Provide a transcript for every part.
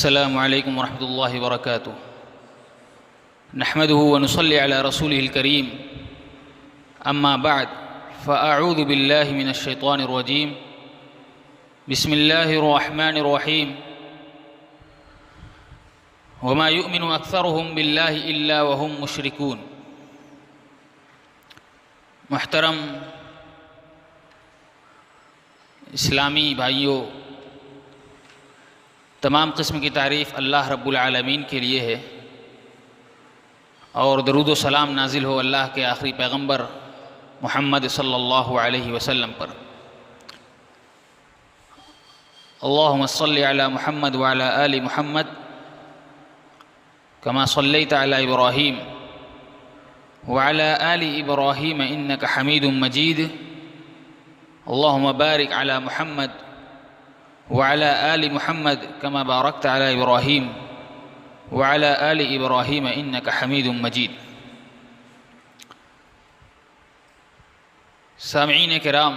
السلام علیکم ورحمۃ اللہ وبرکاتہ۔ نحمده ونصلی علی رسوله الکریم، اما بعد فاعوذ باللہ من الشیطان الرجیم، بسم اللہ الرحمن الرحیم۔ وما یؤمن اکثرهم باللہ الا وهم مشرکون۔ محترم اسلامی بھائیوں، تمام قسم کی تعریف اللہ رب العالمین کے لیے ہے، اور درود و سلام نازل ہو اللہ کے آخری پیغمبر محمد صلی اللہ علیہ وسلم پر۔ اللہم صلی علی محمد وعلی آل محمد کما صلیت علی ابراہیم وعلی آل ابراہیم انک حمید مجید۔ اللہم بارک علی محمد وعلى آل محمد كما باركت على إبراهيم وعلى آل إبراهيم إنك حميد مجيد۔ سامعین کرام،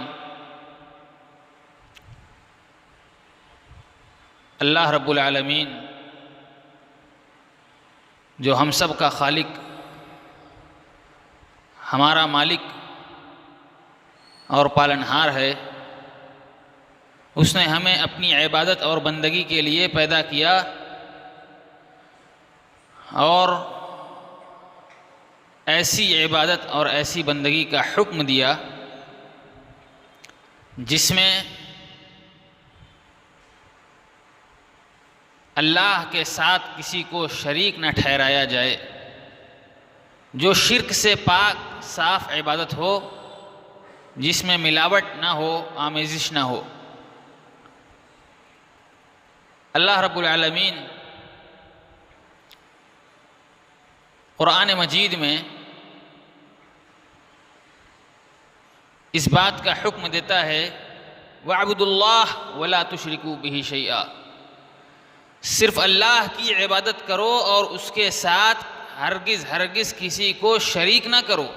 اللہ رب العالمین جو ہم سب کا خالق، ہمارا مالک اور پالنہار ہے، اس نے ہمیں اپنی عبادت اور بندگی کے لیے پیدا کیا، اور ایسی عبادت اور ایسی بندگی کا حکم دیا جس میں اللہ کے ساتھ کسی کو شریک نہ ٹھہرایا جائے، جو شرک سے پاک صاف عبادت ہو، جس میں ملاوٹ نہ ہو، آمیزش نہ ہو۔ اللہ رب العالمین قرآن مجید میں اس بات کا حکم دیتا ہے وَاعْبُدُوا اللَّهَ وَلَا تُشْرِكُوا بِهِ شَيْئًا، صرف اللہ کی عبادت کرو اور اس کے ساتھ ہرگز کسی کو شریک نہ کرو،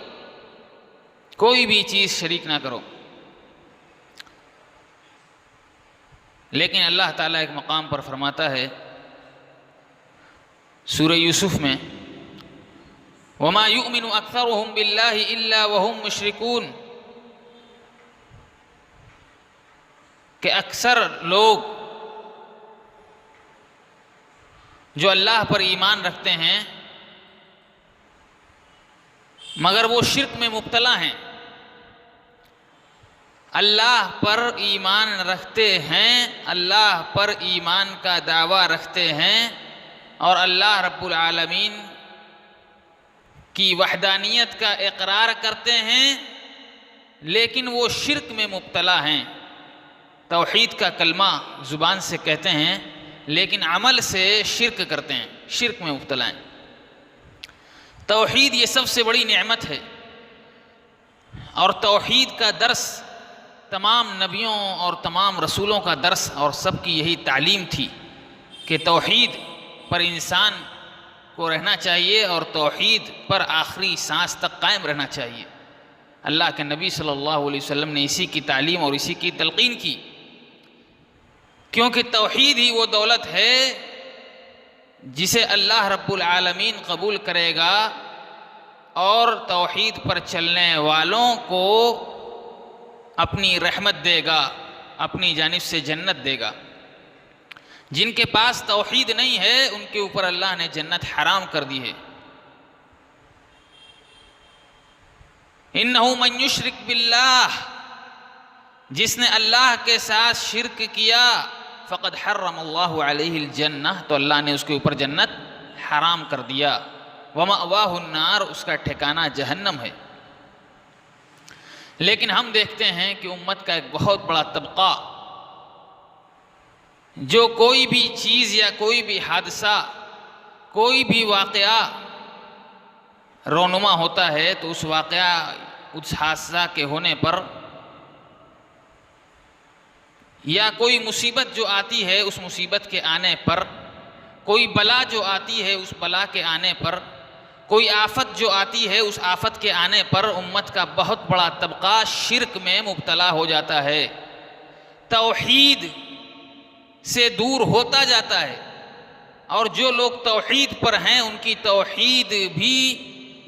کوئی بھی چیز شریک نہ کرو۔ لیکن اللہ تعالیٰ ایک مقام پر فرماتا ہے سورہ یوسف میں وَمَا يُؤْمِنُ أَكْثَرُهُمْ بِاللَّهِ إِلَّا وَهُمْ مُشْرِكُونَ، کہ اکثر لوگ جو اللہ پر ایمان رکھتے ہیں مگر وہ شرک میں مبتلا ہیں، اللہ پر ایمان رکھتے ہیں، اللہ پر ایمان کا دعویٰ رکھتے ہیں، اور اللہ رب العالمین کی وحدانیت کا اقرار کرتے ہیں، لیکن وہ شرک میں مبتلا ہیں۔ توحید کا کلمہ زبان سے کہتے ہیں لیکن عمل سے شرک کرتے ہیں، شرک میں مبتلا ہیں۔ توحید یہ سب سے بڑی نعمت ہے، اور توحید کا درس تمام نبیوں اور تمام رسولوں کا درس اور سب کی یہی تعلیم تھی کہ توحید پر انسان کو رہنا چاہیے، اور توحید پر آخری سانس تک قائم رہنا چاہیے۔ اللہ کے نبی صلی اللہ علیہ وسلم نے اسی کی تعلیم اور اسی کی تلقین کی، کیونکہ توحید ہی وہ دولت ہے جسے اللہ رب العالمین قبول کرے گا، اور توحید پر چلنے والوں کو اپنی رحمت دے گا، اپنی جانب سے جنت دے گا۔ جن کے پاس توحید نہیں ہے ان کے اوپر اللہ نے جنت حرام کر دی ہے۔ اِنَّهُ مَن يُشْرِكْ بِاللَّهِ، جس نے اللہ کے ساتھ شرک کیا فقد حرم اللہ علیہ الجنہ، تو اللہ نے اس کے اوپر جنت حرام کر دیا۔ وَمَأْوَاهُ النَّارُ، اس کا ٹھکانہ جہنم ہے۔ لیکن ہم دیکھتے ہیں کہ امت کا ایک بہت بڑا طبقہ جو کوئی بھی چیز یا کوئی بھی حادثہ، کوئی بھی واقعہ رونما ہوتا ہے تو اس واقعہ، اس حادثہ کے ہونے پر، یا کوئی مصیبت جو آتی ہے اس مصیبت کے آنے پر، کوئی بلا جو آتی ہے اس بلا کے آنے پر، کوئی آفت جو آتی ہے اس آفت کے آنے پر، امت کا بہت بڑا طبقہ شرک میں مبتلا ہو جاتا ہے، توحید سے دور ہوتا جاتا ہے۔ اور جو لوگ توحید پر ہیں ان کی توحید بھی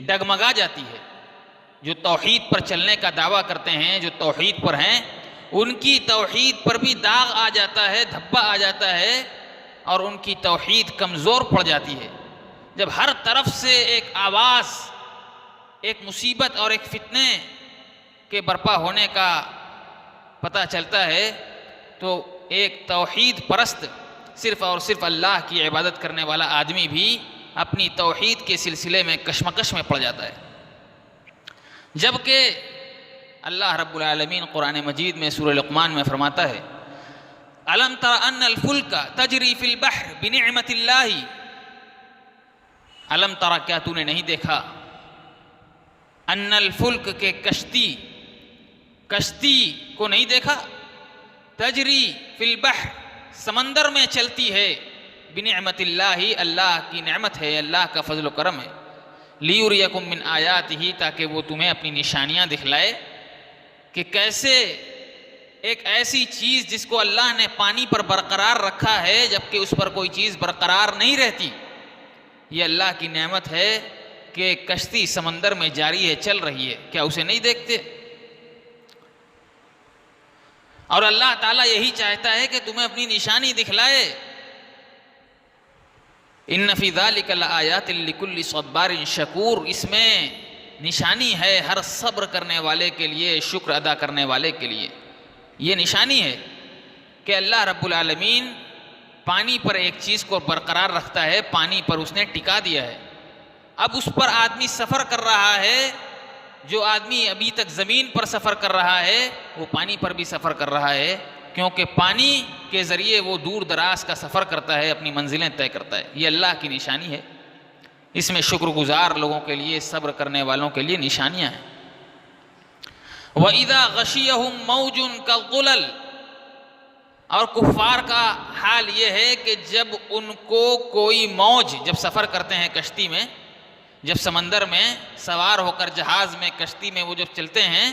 ڈگمگا جاتی ہے. جو توحید پر چلنے کا دعویٰ کرتے ہیں، جو توحید پر ہیں، ان کی توحید پر بھی داغ آ جاتا ہے، دھبا آ جاتا ہے، اور ان کی توحید کمزور پڑ جاتی ہے. جب ہر طرف سے ایک آواز، ایک مصیبت اور ایک فتنے کے برپا ہونے کا پتہ چلتا ہے تو ایک توحید پرست، صرف اور صرف اللہ کی عبادت کرنے والا آدمی بھی اپنی توحید کے سلسلے میں کشمکش میں پڑ جاتا ہے. جبکہ اللہ رب العالمین قرآن مجید میں سورہ لقمان میں فرماتا ہے الم تر ان الفلک تجری فی البحر بنعمت اللہ. الم تر، کیا تو نے نہیں دیکھا، ان الفلک کے کشتی کو نہیں دیکھا، تجری فی البحر سمندر میں چلتی ہے، بنعمت اللہ اللہ کی نعمت ہے، اللہ کا فضل و کرم ہے، لیریکم من آیاتہ تاکہ وہ تمہیں اپنی نشانیاں دکھلائے کہ کیسے ایک ایسی چیز جس کو اللہ نے پانی پر برقرار رکھا ہے جبکہ اس پر کوئی چیز برقرار نہیں رہتی، یہ اللہ کی نعمت ہے کہ کشتی سمندر میں جاری ہے، چل رہی ہے، کیا اسے نہیں دیکھتے؟ اور اللہ تعالیٰ یہی چاہتا ہے کہ تمہیں اپنی نشانی دکھلائے. ان فی ذلک لآیات لکل صبار شکور، اس میں نشانی ہے ہر صبر کرنے والے کے لیے، شکر ادا کرنے والے کے لیے. یہ نشانی ہے کہ اللہ رب العالمین پانی پر ایک چیز کو برقرار رکھتا ہے، پانی پر اس نے ٹکا دیا ہے. اب اس پر آدمی سفر کر رہا ہے، جو آدمی ابھی تک زمین پر سفر کر رہا ہے وہ پانی پر بھی سفر کر رہا ہے، کیونکہ پانی کے ذریعے وہ دور دراز کا سفر کرتا ہے، اپنی منزلیں طے کرتا ہے. یہ اللہ کی نشانی ہے. اس میں شکر گزار لوگوں کے لیے، صبر کرنے والوں کے لیے نشانیاں ہیں. وَإِذَا غَشِيَهُمْ مَوْجٌ كَالظُّلَلِ، اور کفار کا حال یہ ہے کہ جب ان کو کوئی موج، جب سفر کرتے ہیں کشتی میں، جب سمندر میں سوار ہو کر جہاز میں، کشتی میں وہ جب چلتے ہیں،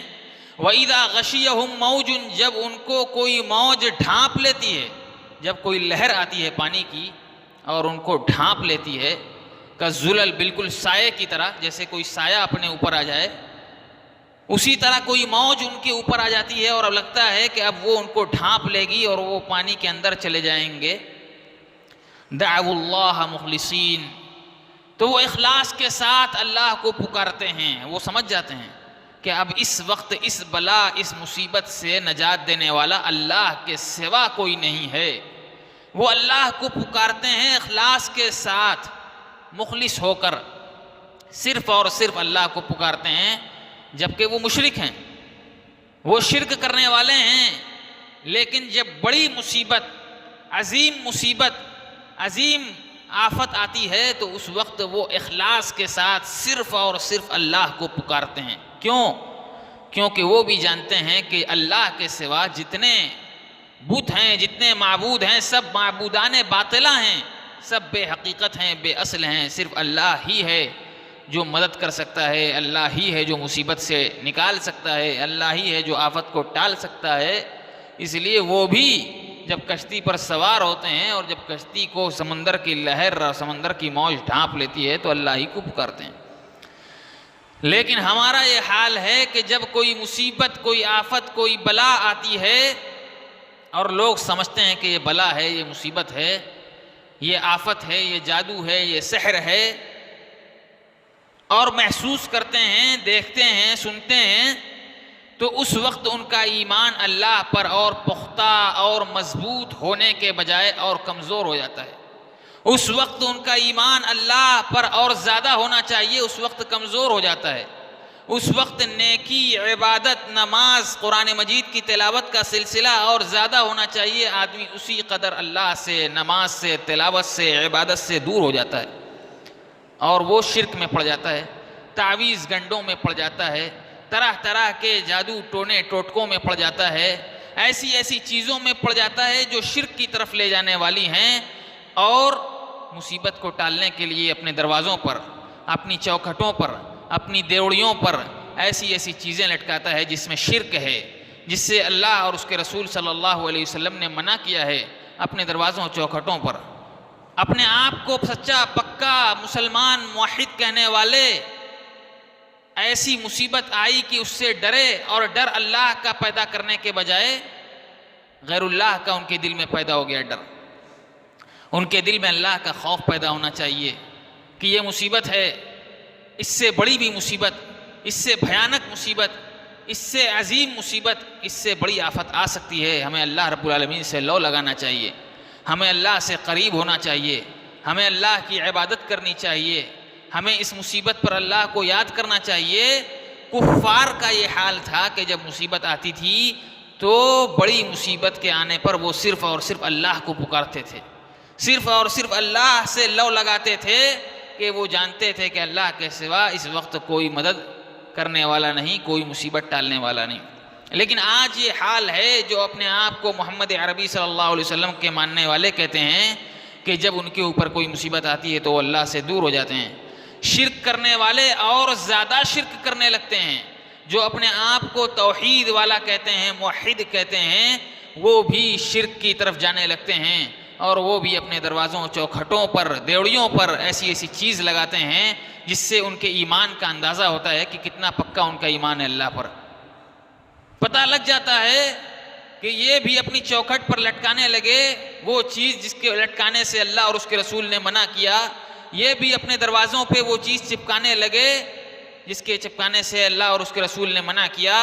وَإِذَا غَشِيَهُمْ مَوْجٌ، جب ان کو کوئی موج ڈھانپ لیتی ہے، جب کوئی لہر آتی ہے پانی کی اور ان کو ڈھانپ لیتی ہے، کالظلل، بالکل سائے کی طرح، جیسے کوئی سایہ اپنے اوپر آ جائے، اسی طرح کوئی موج ان کے اوپر آ جاتی ہے اور اب لگتا ہے کہ اب وہ ان کو ڈھانپ لے گی اور وہ پانی کے اندر چلے جائیں گے. دعوا اللہ مخلصین، تو وہ اخلاص کے ساتھ اللہ کو پکارتے ہیں. وہ سمجھ جاتے ہیں کہ اب اس وقت اس بلا، اس مصیبت سے نجات دینے والا اللہ کے سوا کوئی نہیں ہے. وہ اللہ کو پکارتے ہیں اخلاص کے ساتھ، مخلص ہو کر، صرف اور صرف اللہ کو پکارتے ہیں. جبکہ وہ مشرک ہیں، وہ شرک کرنے والے ہیں، لیکن جب بڑی مصیبت، عظیم آفت آتی ہے تو اس وقت وہ اخلاص کے ساتھ صرف اور صرف اللہ کو پکارتے ہیں. کیوں؟ کیونکہ وہ بھی جانتے ہیں کہ اللہ کے سوا جتنے بت ہیں، جتنے معبود ہیں، سب معبودان باطلہ ہیں، سب بے حقیقت ہیں، بے اصل ہیں. صرف اللہ ہی ہے جو مدد کر سکتا ہے، اللہ ہی ہے جو مصیبت سے نکال سکتا ہے، اللہ ہی ہے جو آفت کو ٹال سکتا ہے. اس لیے وہ بھی جب کشتی پر سوار ہوتے ہیں اور جب کشتی کو سمندر کی لہر اور سمندر کی موج ڈھانپ لیتی ہے تو اللہ ہی کو پکارتے ہیں. لیکن ہمارا یہ حال ہے کہ جب کوئی مصیبت، کوئی آفت، کوئی بلا آتی ہے اور لوگ سمجھتے ہیں کہ یہ بلا ہے، یہ مصیبت ہے، یہ آفت ہے، یہ جادو ہے، یہ سحر ہے، اور محسوس کرتے ہیں، دیکھتے ہیں، سنتے ہیں، تو اس وقت ان کا ایمان اللہ پر اور پختہ اور مضبوط ہونے کے بجائے اور کمزور ہو جاتا ہے. اس وقت ان کا ایمان اللہ پر اور زیادہ ہونا چاہیے، اس وقت کمزور ہو جاتا ہے. اس وقت نیکی، عبادت، نماز، قرآن مجید کی تلاوت کا سلسلہ اور زیادہ ہونا چاہیے. آدمی اسی قدر اللہ سے، نماز سے، تلاوت سے، عبادت سے دور ہو جاتا ہے اور وہ شرک میں پڑ جاتا ہے، تعویذ گنڈوں میں پڑ جاتا ہے، طرح طرح کے جادو ٹونے ٹوٹکوں میں پڑ جاتا ہے، ایسی چیزوں میں پڑ جاتا ہے جو شرک کی طرف لے جانے والی ہیں. اور مصیبت کو ٹالنے کے لیے اپنے دروازوں پر، اپنی چوکھٹوں پر، اپنی دیوڑیوں پر ایسی چیزیں لٹکاتا ہے جس میں شرک ہے، جس سے اللہ اور اس کے رسول صلی اللہ علیہ وسلم نے منع کیا ہے. اپنے دروازوں چوکھٹوں پر اپنے آپ کو سچا پکا مسلمان موحد کہنے والے ایسی مصیبت آئی کہ اس سے ڈرے، اور ڈر اللہ کا پیدا کرنے کے بجائے غیر اللہ کا ان کے دل میں پیدا ہو گیا ڈر۔ ان کے دل میں اللہ کا خوف پیدا ہونا چاہیے کہ یہ مصیبت ہے، اس سے بڑی بھی مصیبت، اس سے بھیانک مصیبت، اس سے عظیم مصیبت، اس سے بڑی آفت آ سکتی ہے۔ ہمیں اللہ رب العالمین سے لو لگانا چاہیے، ہمیں اللہ سے قریب ہونا چاہیے، ہمیں اللہ کی عبادت کرنی چاہیے، ہمیں اس مصیبت پر اللہ کو یاد کرنا چاہیے۔ کفار کا یہ حال تھا کہ جب مصیبت آتی تھی تو بڑی مصیبت کے آنے پر وہ صرف اور صرف اللہ کو پکارتے تھے، صرف اور صرف اللہ سے لو لگاتے تھے کہ وہ جانتے تھے کہ اللہ کے سوا اس وقت کوئی مدد کرنے والا نہیں، کوئی مصیبت ٹالنے والا نہیں۔ لیکن آج یہ حال ہے، جو اپنے آپ کو محمد عربی صلی اللہ علیہ وسلم کے ماننے والے کہتے ہیں کہ جب ان کے اوپر کوئی مصیبت آتی ہے تو وہ اللہ سے دور ہو جاتے ہیں۔ شرک کرنے والے اور زیادہ شرک کرنے لگتے ہیں، جو اپنے آپ کو توحید والا کہتے ہیں، موحد کہتے ہیں، وہ بھی شرک کی طرف جانے لگتے ہیں، اور وہ بھی اپنے دروازوں چوکھٹوں پر دیوڑیوں پر ایسی ایسی چیز لگاتے ہیں جس سے ان کے ایمان کا اندازہ ہوتا ہے کہ کتنا پکا ان کا ایمان ہے اللہ پر۔ پتہ لگ جاتا ہے کہ یہ بھی اپنی چوکھٹ پر لٹکانے لگے وہ چیز جس کے لٹکانے سے اللہ اور اس کے رسول نے منع کیا، یہ بھی اپنے دروازوں پہ وہ چیز چپکانے لگے جس کے چپکانے سے اللہ اور اس کے رسول نے منع کیا،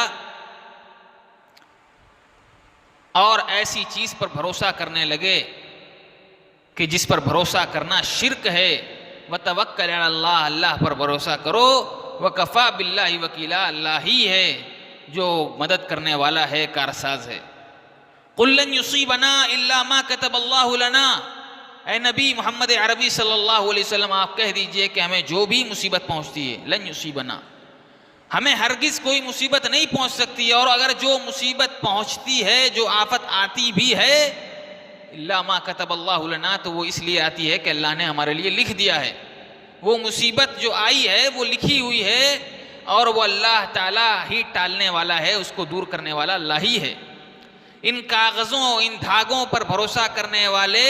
اور ایسی چیز پر بھروسہ کرنے لگے کہ جس پر بھروسہ کرنا شرک ہے۔ وَتَوَكَّلْ عَلَى اللَّهِ، اللہ پر بھروسہ کرو، وَكَفَى بِاللَّهِ وَكِيلًا، اللہ ہی ہے جو مدد کرنے والا ہے، کارساز ہے۔ قُلْ لَنْ يُصِيبَنَا إِلَّا مَا كَتَبَ اللَّهُ لَنَا، اے نبی محمد عربی صلی اللہ علیہ وسلم آپ کہہ دیجئے کہ ہمیں جو بھی مصیبت پہنچتی ہے، لن یصیبنا، ہمیں ہرگز کوئی مصیبت نہیں پہنچ سکتی، اور اگر جو مصیبت پہنچتی ہے، جو آفت آتی بھی ہے، الا ما کتب اللہ لنا، تو وہ اس لیے آتی ہے کہ اللہ نے ہمارے لیے لکھ دیا ہے۔ وہ مصیبت جو آئی ہے وہ لکھی ہوئی ہے، اور وہ اللہ تعالیٰ ہی ٹالنے والا ہے، اس کو دور کرنے والا اللہ ہی ہے۔ ان کاغذوں، ان دھاگوں پر بھروسہ کرنے والے،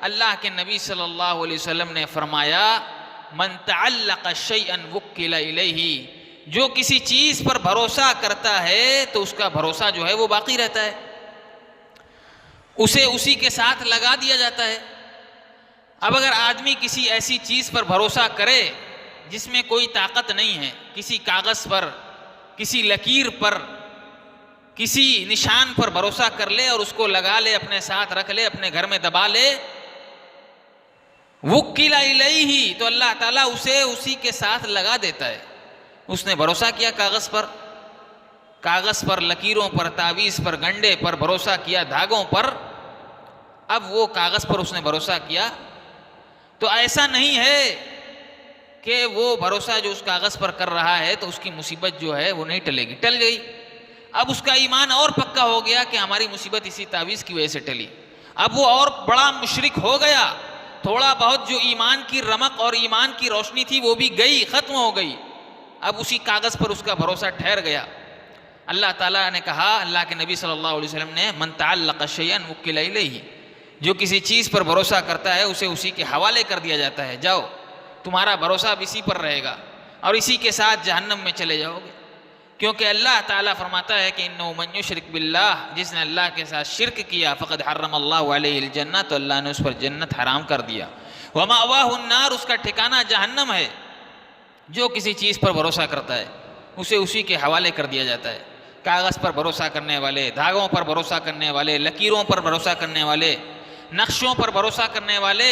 اللہ کے نبی صلی اللہ علیہ وسلم نے فرمایا من تعلق شیئا وکل الیہ، جو کسی چیز پر بھروسہ کرتا ہے تو اس کا بھروسہ جو ہے وہ باقی رہتا ہے، اسے اسی کے ساتھ لگا دیا جاتا ہے۔ اب اگر آدمی کسی ایسی چیز پر بھروسہ کرے جس میں کوئی طاقت نہیں ہے، کسی کاغذ پر، کسی لکیر پر، کسی نشان پر بھروسہ کر لے اور اس کو لگا لے، اپنے ساتھ رکھ لے، اپنے گھر میں دبا لے، وکل الیہ، تو اللہ تعالیٰ اسے اسی کے ساتھ لگا دیتا ہے۔ اس نے بھروسہ کیا کاغذ پر، لکیروں پر، تعویذ پر، گنڈے پر بھروسہ کیا، دھاگوں پر، اب وہ کاغذ پر اس نے بھروسہ کیا، تو ایسا نہیں ہے کہ وہ بھروسہ جو اس کاغذ پر کر رہا ہے تو اس کی مصیبت جو ہے وہ نہیں ٹلے گی، ٹل گئی۔ اب اس کا ایمان اور پکا ہو گیا کہ ہماری مصیبت اسی تعویذ کی وجہ سے ٹلی، اب وہ اور بڑا مشرک ہو گیا، تھوڑا بہت جو ایمان کی رمق اور ایمان کی روشنی تھی وہ بھی گئی، ختم ہو گئی، اب اسی کاغذ پر اس کا بھروسہ ٹھہر گیا۔ اللہ تعالیٰ نے کہا، اللہ کے نبی صلی اللہ علیہ وسلم نے من تعلق شیئا وکل الیہ، جو کسی چیز پر بھروسہ کرتا ہے اسے اسی کے حوالے کر دیا جاتا ہے، جاؤ تمہارا بھروسہ اب اسی پر رہے گا اور اسی کے ساتھ جہنم میں چلے جاؤ گے، کیونکہ اللہ تعالیٰ فرماتا ہے کہ انہ من یشرک باللہ، جس نے اللہ کے ساتھ شرک کیا، فقد حرم اللہ علیہ الجنہ، تو اللہ نے اس پر جنت حرام کر دیا، ومأواہ النار، اس کا ٹھکانہ جہنم ہے۔ جو کسی چیز پر بھروسہ کرتا ہے اسے اسی کے حوالے کر دیا جاتا ہے۔ کاغذ پر بھروسہ کرنے والے، دھاگوں پر بھروسہ کرنے والے، لکیروں پر بھروسہ کرنے والے، نقشوں پر بھروسہ کرنے والے،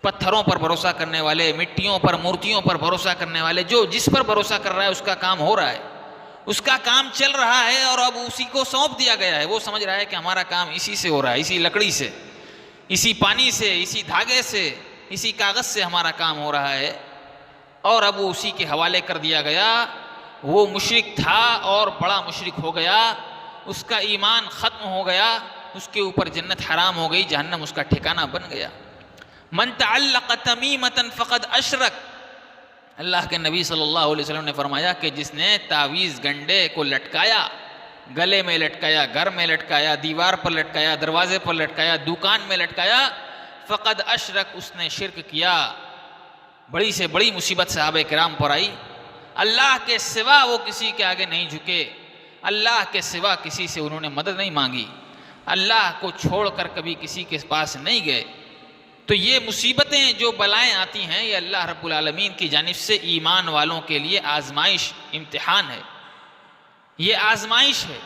پتھروں پر بھروسہ کرنے والے، مٹیوں پر، مورتیوں پر بھروسہ کرنے والے، جو جس پر بھروسہ کر رہا ہے اس کا کام ہو رہا ہے، اس کا کام چل رہا ہے، اور اب اسی کو سونپ دیا گیا ہے۔ وہ سمجھ رہا ہے کہ ہمارا کام اسی سے ہو رہا ہے، اسی لکڑی سے، اسی پانی سے، اسی دھاگے سے، اسی کاغذ سے ہمارا کام ہو رہا ہے، اور اب وہ اسی کے حوالے کر دیا گیا۔ وہ مشرک تھا اور بڑا مشرک ہو گیا، اس کا ایمان ختم ہو گیا، اس کے اوپر جنت حرام ہو گئی، جہنم اس کا ٹھکانہ بن گیا۔ من تعلق تمیمۃ فقد اشرک، اللہ کے نبی صلی اللہ علیہ وسلم نے فرمایا کہ جس نے تعویذ گنڈے کو لٹکایا، گلے میں لٹکایا، گھر میں لٹکایا، دیوار پر لٹکایا، دروازے پر لٹکایا، دکان میں لٹکایا، فقد اشرک، اس نے شرک کیا۔ بڑی سے بڑی مصیبت صحابہ کرام پر آئی، اللہ کے سوا وہ کسی کے آگے نہیں جھکے، اللہ کے سوا کسی سے انہوں نے مدد نہیں مانگی، اللہ کو چھوڑ کر کبھی کسی کے پاس نہیں گئے۔ تو یہ مصیبتیں جو بلائیں آتی ہیں یہ اللہ رب العالمین کی جانب سے ایمان والوں کے لیے آزمائش، امتحان ہے، یہ آزمائش ہے۔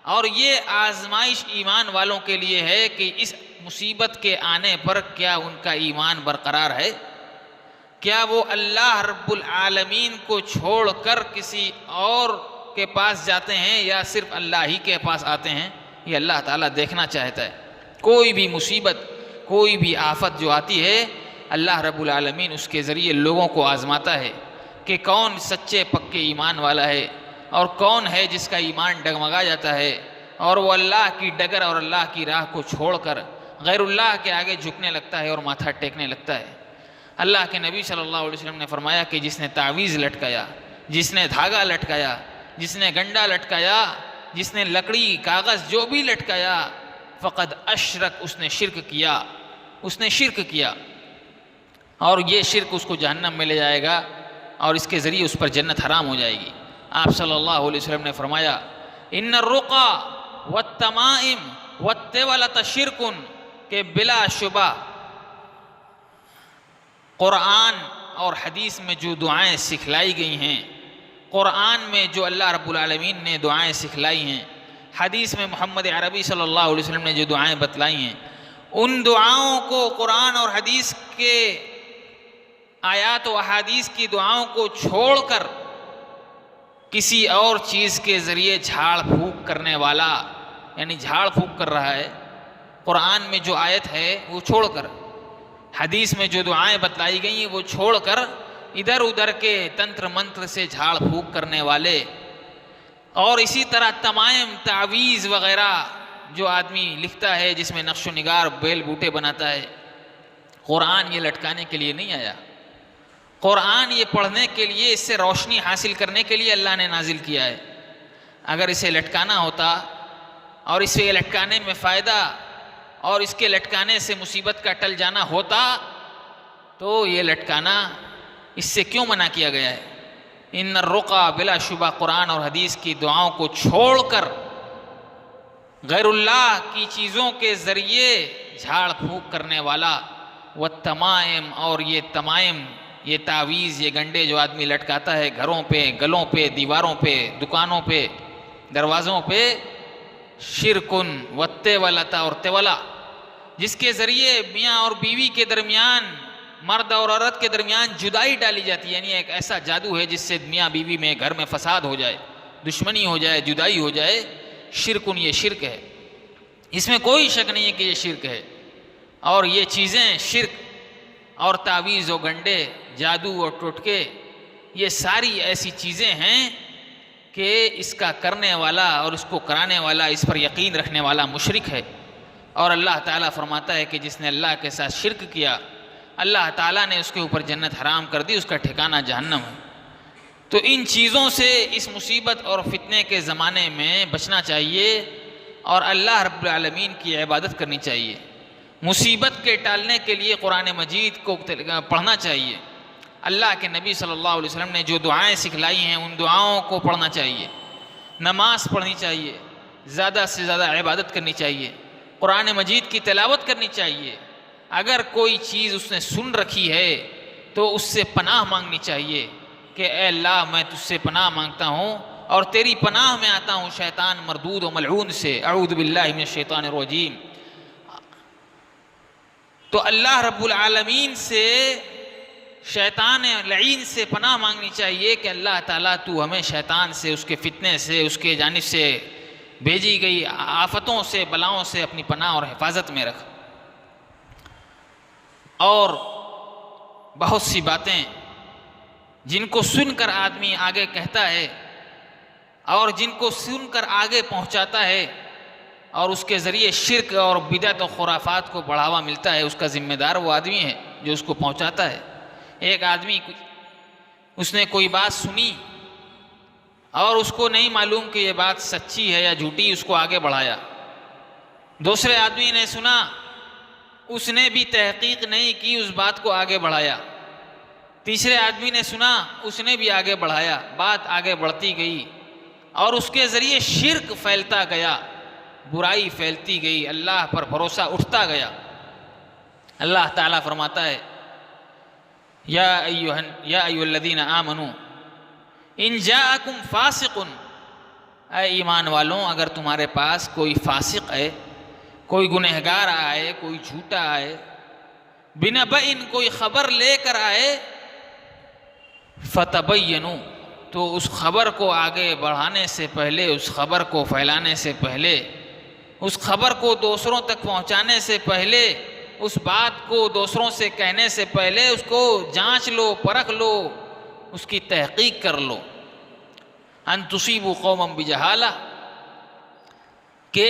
اور یہ آزمائش ایمان والوں کے لیے ہے کہ اس مصیبت کے آنے پر کیا ان کا ایمان برقرار ہے، کیا وہ اللہ رب العالمین کو چھوڑ کر کسی اور کے پاس جاتے ہیں یا صرف اللہ ہی کے پاس آتے ہیں۔ یہ اللہ تعالیٰ دیکھنا چاہتا ہے۔ کوئی بھی مصیبت، کوئی بھی آفت جو آتی ہے، اللہ رب العالمین اس کے ذریعے لوگوں کو آزماتا ہے کہ کون سچے پکے ایمان والا ہے اور کون ہے جس کا ایمان ڈگمگا جاتا ہے اور وہ اللہ کی ڈگر اور اللہ کی راہ کو چھوڑ کر غیر اللہ کے آگے جھکنے لگتا ہے اور ماتھا ٹیکنے لگتا ہے۔ اللہ کے نبی صلی اللہ علیہ وسلم نے فرمایا کہ جس نے تعویذ لٹکایا، جس نے دھاگا لٹکایا، جس نے گنڈا لٹکایا، جس نے لکڑی کاغذ جو بھی لٹکایا، فقد اشرک، اس نے شرک کیا، اس نے شرک کیا، اور یہ شرک اس کو جہنم میں لے جائے گا اور اس کے ذریعے اس پر جنت حرام ہو جائے گی۔ آپ صلی اللہ علیہ وسلم نے فرمایا ان الرقى والتمائم والتولة شرک، کہ بلا شبہ قرآن اور حدیث میں جو دعائیں سکھلائی گئی ہیں، قرآن میں جو اللہ رب العالمین نے دعائیں سکھلائی ہیں، حدیث میں محمد عربی صلی اللہ علیہ وسلم نے جو دعائیں بتلائی ہیں، ان دعاؤں کو، قرآن اور حدیث کے آیات و احادیث کی دعاؤں کو چھوڑ کر کسی اور چیز کے ذریعے جھاڑ پھونک کرنے والا، یعنی جھاڑ پھونک کر رہا ہے، قرآن میں جو آیت ہے وہ چھوڑ کر، حدیث میں جو دعائیں بتلائی گئی ہیں وہ چھوڑ کر ادھر ادھر کے تنتر منتر سے جھاڑ پھونک کرنے والے، اور اسی طرح تمائم، تعویذ وغیرہ جو آدمی لکھتا ہے جس میں نقش و نگار بیل بوٹے بناتا ہے، قرآن یہ لٹکانے کے لیے نہیں آیا، قرآن یہ پڑھنے کے لیے، اس سے روشنی حاصل کرنے کے لیے اللہ نے نازل کیا ہے۔ اگر اسے لٹکانا ہوتا اور اسے لٹکانے میں فائدہ اور اس کے لٹکانے سے مصیبت کا ٹل جانا ہوتا تو یہ لٹکانا اس سے کیوں منع کیا گیا ہے؟ ان الرقى، بلا شبہ قرآن اور حدیث کی دعاؤں کو چھوڑ کر غیر اللہ کی چیزوں کے ذریعے جھاڑ پھونک کرنے والا، والتمائم، اور یہ تمائم، یہ تعویذ، یہ گنڈے جو آدمی لٹکاتا ہے گھروں پہ، گلوں پہ، دیواروں پہ، دکانوں پہ، دروازوں پہ، شرکن والتولة، اور تولا، جس کے ذریعے میاں اور بیوی کے درمیان، مرد اور عورت کے درمیان جدائی ڈالی جاتی ہے، یعنی ایک ایسا جادو ہے جس سے میاں بیوی میں، گھر میں فساد ہو جائے، دشمنی ہو جائے، جدائی ہو جائے۔ شرکن، یہ شرک ہے، اس میں کوئی شک نہیں ہے کہ یہ شرک ہے۔ اور یہ چیزیں، شرک اور تعویذ و گنڈے، جادو اور ٹوٹکے، یہ ساری ایسی چیزیں ہیں کہ اس کا کرنے والا اور اس کو کرانے والا، اس پر یقین رکھنے والا مشرک ہے۔ اور اللہ تعالیٰ فرماتا ہے کہ جس نے اللہ کے ساتھ شرک کیا، اللہ تعالیٰ نے اس کے اوپر جنت حرام کر دی، اس کا ٹھکانہ جہنم ہے۔ تو ان چیزوں سے اس مصیبت اور فتنے کے زمانے میں بچنا چاہیے اور اللہ رب العالمین کی عبادت کرنی چاہیے۔ مصیبت کے ٹالنے کے لیے قرآن مجید کو پڑھنا چاہیے، اللہ کے نبی صلی اللہ علیہ وسلم نے جو دعائیں سکھلائی ہیں ان دعاؤں کو پڑھنا چاہیے، نماز پڑھنی چاہیے، زیادہ سے زیادہ عبادت کرنی چاہیے، قرآن مجید کی تلاوت کرنی چاہیے۔ اگر کوئی چیز اس نے سن رکھی ہے تو اس سے پناہ مانگنی چاہیے کہ اے اللہ میں تجھ سے پناہ مانگتا ہوں اور تیری پناہ میں آتا ہوں شیطان مردود و ملعون سے، اعوذ باللہ من الشیطان الرجیم۔ تو اللہ رب العالمین سے، شیطان لعین سے پناہ مانگنی چاہیے کہ اللہ تعالیٰ تو ہمیں شیطان سے، اس کے فتنے سے، اس کے جانب سے بھیجی گئی آفتوں سے، بلاؤں سے اپنی پناہ اور حفاظت میں رکھ۔ اور بہت سی باتیں جن کو سن کر آدمی آگے کہتا ہے اور جن کو سن کر آگے پہنچاتا ہے اور اس کے ذریعے شرک اور بدعت و خرافات کو بڑھاوا ملتا ہے، اس کا ذمہ دار وہ آدمی ہے جو اس کو پہنچاتا ہے۔ ایک آدمی، اس نے کوئی بات سنی اور اس کو نہیں معلوم کہ یہ بات سچی ہے یا جھوٹی، اس کو آگے بڑھایا۔ دوسرے آدمی نے سنا اس نے بھی تحقیق نہیں کی، اس بات کو آگے بڑھایا۔ تیسرے آدمی نے سنا، اس نے بھی آگے بڑھایا، بات آگے بڑھتی گئی اور اس کے ذریعے شرک پھیلتا گیا، برائی پھیلتی گئی، اللہ پر بھروسہ اٹھتا گیا۔ اللہ تعالیٰ فرماتا ہے یا ایھا الذین آمنوا ان جاءکم فاسق، اے ایمان والوں اگر تمہارے پاس کوئی فاسق ہے، کوئی گنہگار آئے، کوئی جھوٹا آئے، بنبأ کوئی خبر لے کر آئے، فتبینوا تو اس خبر کو آگے بڑھانے سے پہلے، اس خبر کو پھیلانے سے پہلے، اس خبر کو دوسروں تک پہنچانے سے پہلے، اس بات کو دوسروں سے کہنے سے پہلے اس کو جانچ لو، پرکھ لو، اس کی تحقیق کر لو۔ ان تصیبوا قوما بجہالہ، کہ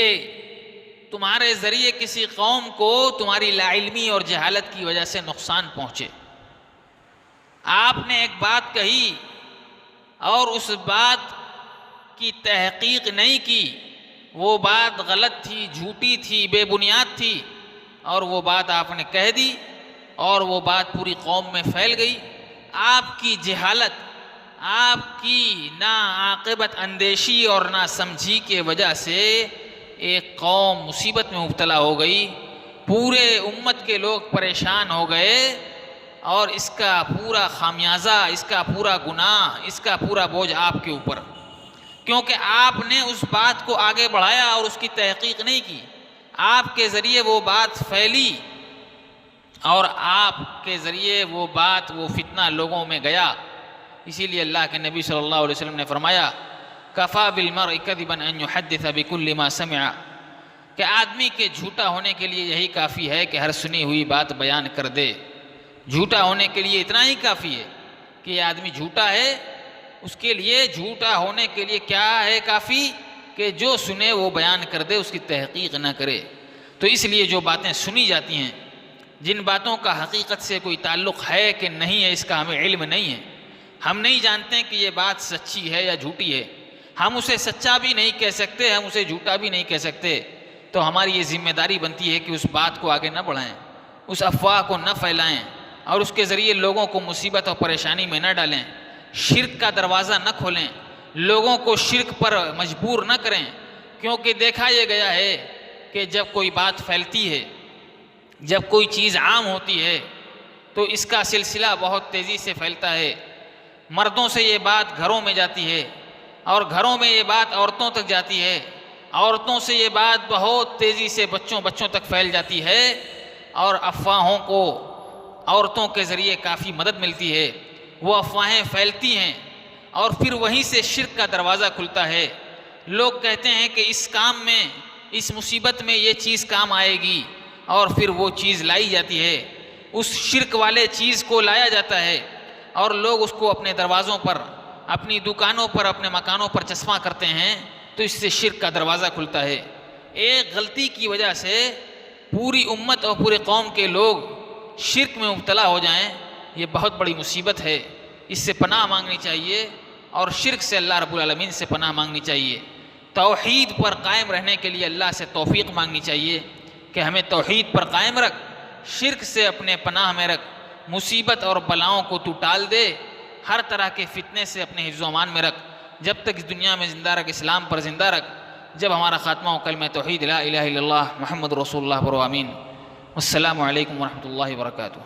تمہارے ذریعے کسی قوم کو تمہاری لا علمی اور جہالت کی وجہ سے نقصان پہنچے۔ آپ نے ایک بات کہی اور اس بات کی تحقیق نہیں کی، وہ بات غلط تھی، جھوٹی تھی، بے بنیاد تھی، اور وہ بات آپ نے کہہ دی اور وہ بات پوری قوم میں پھیل گئی۔ آپ کی جہالت، آپ کی نا عاقبت اندیشی اور نا سمجھی کے وجہ سے ایک قوم مصیبت میں مبتلا ہو گئی، پورے امت کے لوگ پریشان ہو گئے، اور اس کا پورا خامیازہ، اس کا پورا گناہ، اس کا پورا بوجھ آپ کے اوپر، کیونکہ آپ نے اس بات کو آگے بڑھایا اور اس کی تحقیق نہیں کی۔ آپ کے ذریعے وہ بات پھیلی اور آپ کے ذریعے وہ بات، وہ فتنہ لوگوں میں گیا۔ اسی لیے اللہ کے نبی صلی اللہ علیہ وسلم نے فرمایا کفا بالمرء کذبا ان یحدث بکل ما سمع، کہ آدمی کے جھوٹا ہونے کے لیے یہی کافی ہے کہ ہر سنی ہوئی بات بیان کر دے۔ جھوٹا ہونے کے لیے اتنا ہی کافی ہے کہ یہ آدمی جھوٹا ہے، اس کے لیے جھوٹا ہونے کے لیے کیا ہے کافی کہ جو سنے وہ بیان کر دے، اس کی تحقیق نہ کرے۔ تو اس لیے جو باتیں سنی جاتی ہیں، جن باتوں کا حقیقت سے کوئی تعلق ہے کہ نہیں ہے، اس کا ہمیں علم نہیں ہے، ہم نہیں جانتے کہ یہ بات سچی ہے یا جھوٹی ہے، ہم اسے سچا بھی نہیں کہہ سکتے، ہم اسے جھوٹا بھی نہیں کہہ سکتے، تو ہماری یہ ذمہ داری بنتی ہے کہ اس بات کو آگے نہ بڑھائیں، اس افواہ کو نہ پھیلائیں، اور اس کے ذریعے لوگوں کو مصیبت اور پریشانی میں نہ ڈالیں، شرک کا دروازہ نہ کھولیں، لوگوں کو شرک پر مجبور نہ کریں، کیونکہ دیکھا یہ گیا ہے کہ جب کوئی بات پھیلتی ہے، جب کوئی چیز عام ہوتی ہے تو اس کا سلسلہ بہت تیزی سے پھیلتا ہے۔ مردوں سے یہ بات گھروں میں جاتی ہے، اور گھروں میں یہ بات عورتوں تک جاتی ہے، عورتوں سے یہ بات بہت تیزی سے بچوں تک پھیل جاتی ہے، اور افواہوں کو عورتوں کے ذریعے کافی مدد ملتی ہے، وہ افواہیں پھیلتی ہیں اور پھر وہیں سے شرک کا دروازہ کھلتا ہے۔ لوگ کہتے ہیں کہ اس کام میں، اس مصیبت میں یہ چیز کام آئے گی، اور پھر وہ چیز لائی جاتی ہے، اس شرک والے چیز کو لایا جاتا ہے، اور لوگ اس کو اپنے دروازوں پر، اپنی دکانوں پر، اپنے مکانوں پر چسپاں کرتے ہیں، تو اس سے شرک کا دروازہ کھلتا ہے۔ ایک غلطی کی وجہ سے پوری امت اور پورے قوم کے لوگ شرک میں مبتلا ہو جائیں، یہ بہت بڑی مصیبت ہے، اس سے پناہ مانگنی چاہیے، اور شرک سے اللہ رب العالمین سے پناہ مانگنی چاہیے۔ توحید پر قائم رہنے کے لیے اللہ سے توفیق مانگنی چاہیے کہ ہمیں توحید پر قائم رکھ، شرک سے اپنے پناہ میں رکھ، مصیبت اور بلاؤں کو تو ٹال دے، ہر طرح کے فتنے سے اپنے حفظ و امان میں رکھ، جب تک اس دنیا میں زندہ رکھ، اسلام پر زندہ رکھ، جب ہمارا خاتمہ ہو کلمہ توحید لا الہ الا اللہ محمد رسول اللہ پر آمین۔ السلام علیکم ورحمۃ اللہ وبرکاتہ۔